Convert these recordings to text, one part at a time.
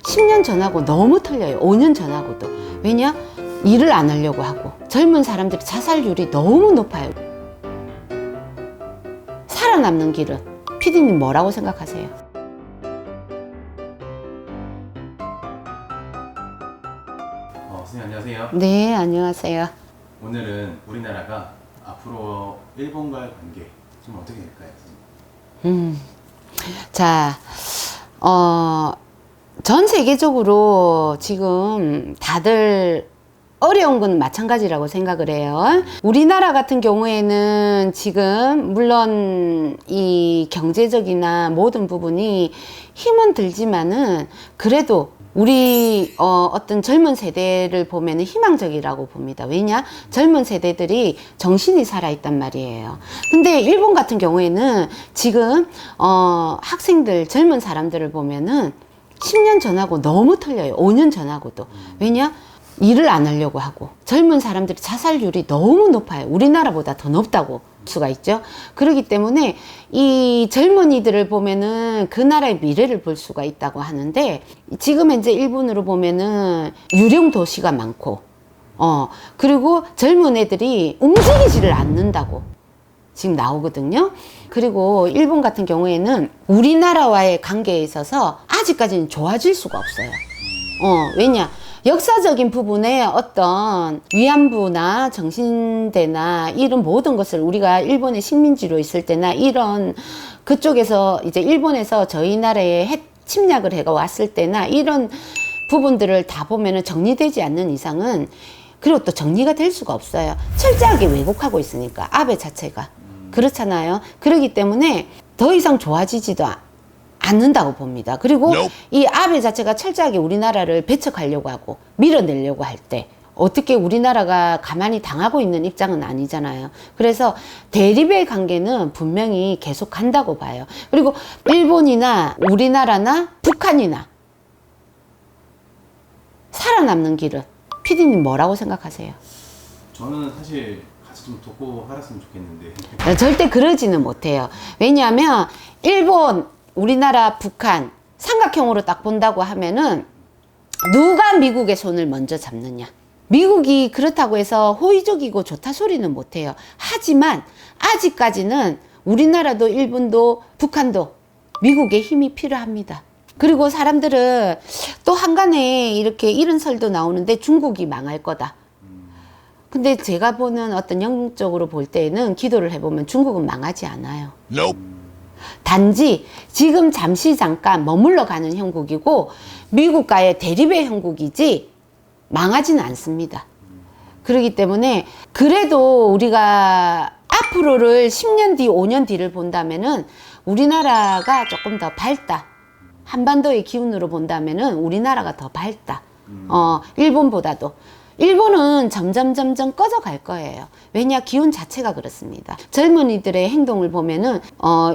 10년 전하고 너무 틀려요. 5년 전하고도. 왜냐? 일을 안 하려고 하고 젊은 사람들이 자살률이 너무 높아요. 살아남는 길은 피디님 뭐라고 생각하세요? 선생님 안녕하세요. 네, 안녕하세요. 오늘은 우리나라가 앞으로 일본과의 관계 좀 어떻게 될까요, 선생님? 자, 전 세계적으로 지금 다들 어려운 건 마찬가지라고 생각을 해요. 우리나라 같은 경우에는 지금 물론 이 경제적이나 모든 부분이 힘은 들지만은 그래도 우리 어떤 젊은 세대를 보면은 희망적이라고 봅니다. 왜냐? 젊은 세대들이 정신이 살아있단 말이에요. 근데 일본 같은 경우에는 지금 학생들, 젊은 사람들을 보면은 10년 전하고 너무 틀려요. 5년 전하고도. 왜냐? 일을 안 하려고 하고 젊은 사람들이 자살률이 너무 높아요. 우리나라보다 더 높다고 볼 수가 있죠. 그렇기 때문에 이 젊은이들을 보면은 그 나라의 미래를 볼 수가 있다고 하는데, 지금 현재 일본으로 보면은 유령 도시가 많고 그리고 젊은 애들이 움직이지를 않는다고 지금 나오거든요. 그리고 일본 같은 경우에는 우리나라와의 관계에 있어서 아직까지는 좋아질 수가 없어요. 왜냐? 역사적인 부분에 어떤 위안부나 정신대나 이런 모든 것을 우리가 일본의 식민지로 있을 때나 이런 그쪽에서 이제 일본에서 저희 나라에 침략을 해가 왔을 때나 이런 부분들을 다 보면은 정리되지 않는 이상은, 그리고 또 정리가 될 수가 없어요. 철저하게 왜곡하고 있으니까 아베 자체가 그렇잖아요. 그렇기 때문에 더 이상 좋아지지도 않는다고 봅니다. 그리고 이 아베 자체가 철저하게 우리나라를 배척하려고 하고 밀어내려고 할 때 어떻게 우리나라가 가만히 당하고 있는 입장은 아니잖아요. 그래서 대립의 관계는 분명히 계속 간다고 봐요. 그리고 일본이나 우리나라나 북한이나 살아남는 길은 피디님 뭐라고 생각하세요? 저는 사실 같이 좀 돕고 살았으면 좋겠는데 절대 그러지는 못해요. 왜냐하면 일본, 우리나라, 북한 삼각형으로 딱 본다고 하면은 누가 미국의 손을 먼저 잡느냐. 미국이 그렇다고 해서 호의적이고 좋다 소리는 못해요. 하지만 아직까지는 우리나라도 일본도 북한도 미국의 힘이 필요합니다. 그리고 사람들은 또 한간에 이렇게 이런 설도 나오는데 중국이 망할 거다. 근데 제가 보는 어떤 영적으로 볼 때는 기도를 해보면 중국은 망하지 않아요. 단지 지금 잠깐 머물러 가는 형국이고 미국과의 대립의 형국이지 망하지는 않습니다. 그렇기 때문에 그래도 우리가 앞으로를 10년 뒤, 5년 뒤를 본다면은 우리나라가 조금 더 밝다. 한반도의 기운으로 본다면은 우리나라가 더 밝다. 일본보다도. 일본은 점점 꺼져 갈 거예요. 왜냐? 기운 자체가 그렇습니다. 젊은이들의 행동을 보면은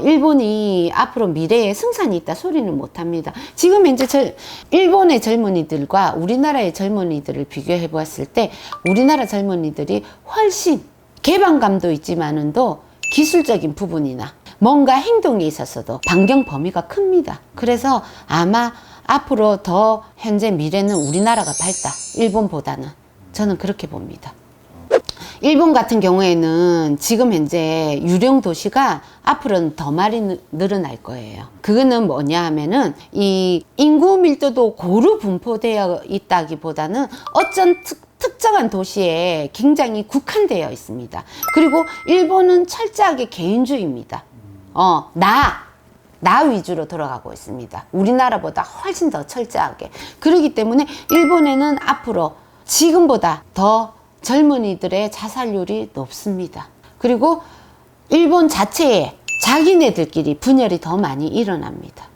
일본이 앞으로 미래에 승산이 있다 소리는 못 합니다. 지금 현재 일본의 젊은이들과 우리나라의 젊은이들을 비교해 보았을 때 우리나라 젊은이들이 훨씬 개방감도 있지만은도 기술적인 부분이나 뭔가 행동에 있어서도 반경 범위가 큽니다. 그래서 아마 앞으로 더 현재 미래는 우리나라가 밝다. 일본보다는. 저는 그렇게 봅니다. 일본 같은 경우에는 지금 현재 유령 도시가 앞으로는 더 많이 늘어날 거예요. 그거는 뭐냐 하면은 이 인구 밀도도 고루 분포되어 있다기보다는 어떤 특정한 도시에 굉장히 국한되어 있습니다. 그리고 일본은 철저하게 개인주의입니다. 나 위주로 돌아가고 있습니다. 우리나라보다 훨씬 더 철저하게. 그렇기 때문에 일본에는 앞으로 지금보다 더 젊은이들의 자살률이 높습니다. 그리고 일본 자체에 자기네들끼리 분열이 더 많이 일어납니다.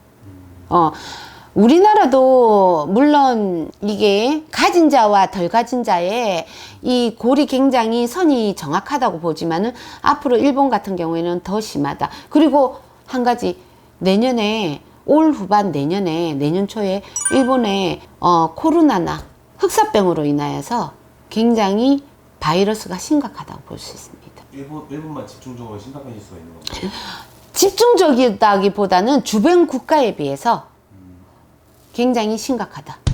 우리나라도 물론 이게 가진 자와 덜 가진 자의 이 골이 굉장히 선이 정확하다고 보지만은 앞으로 일본 같은 경우에는 더 심하다. 그리고 한 가지, 내년에 올 후반 내년 초에 일본에 코로나나 흑사병으로 인하여서 굉장히 바이러스가 심각하다고 볼 수 있습니다. 일본만 집중적으로 심각해질 수가 있는 건가요? 집중적이다기보다는 주변 국가에 비해서 굉장히 심각하다.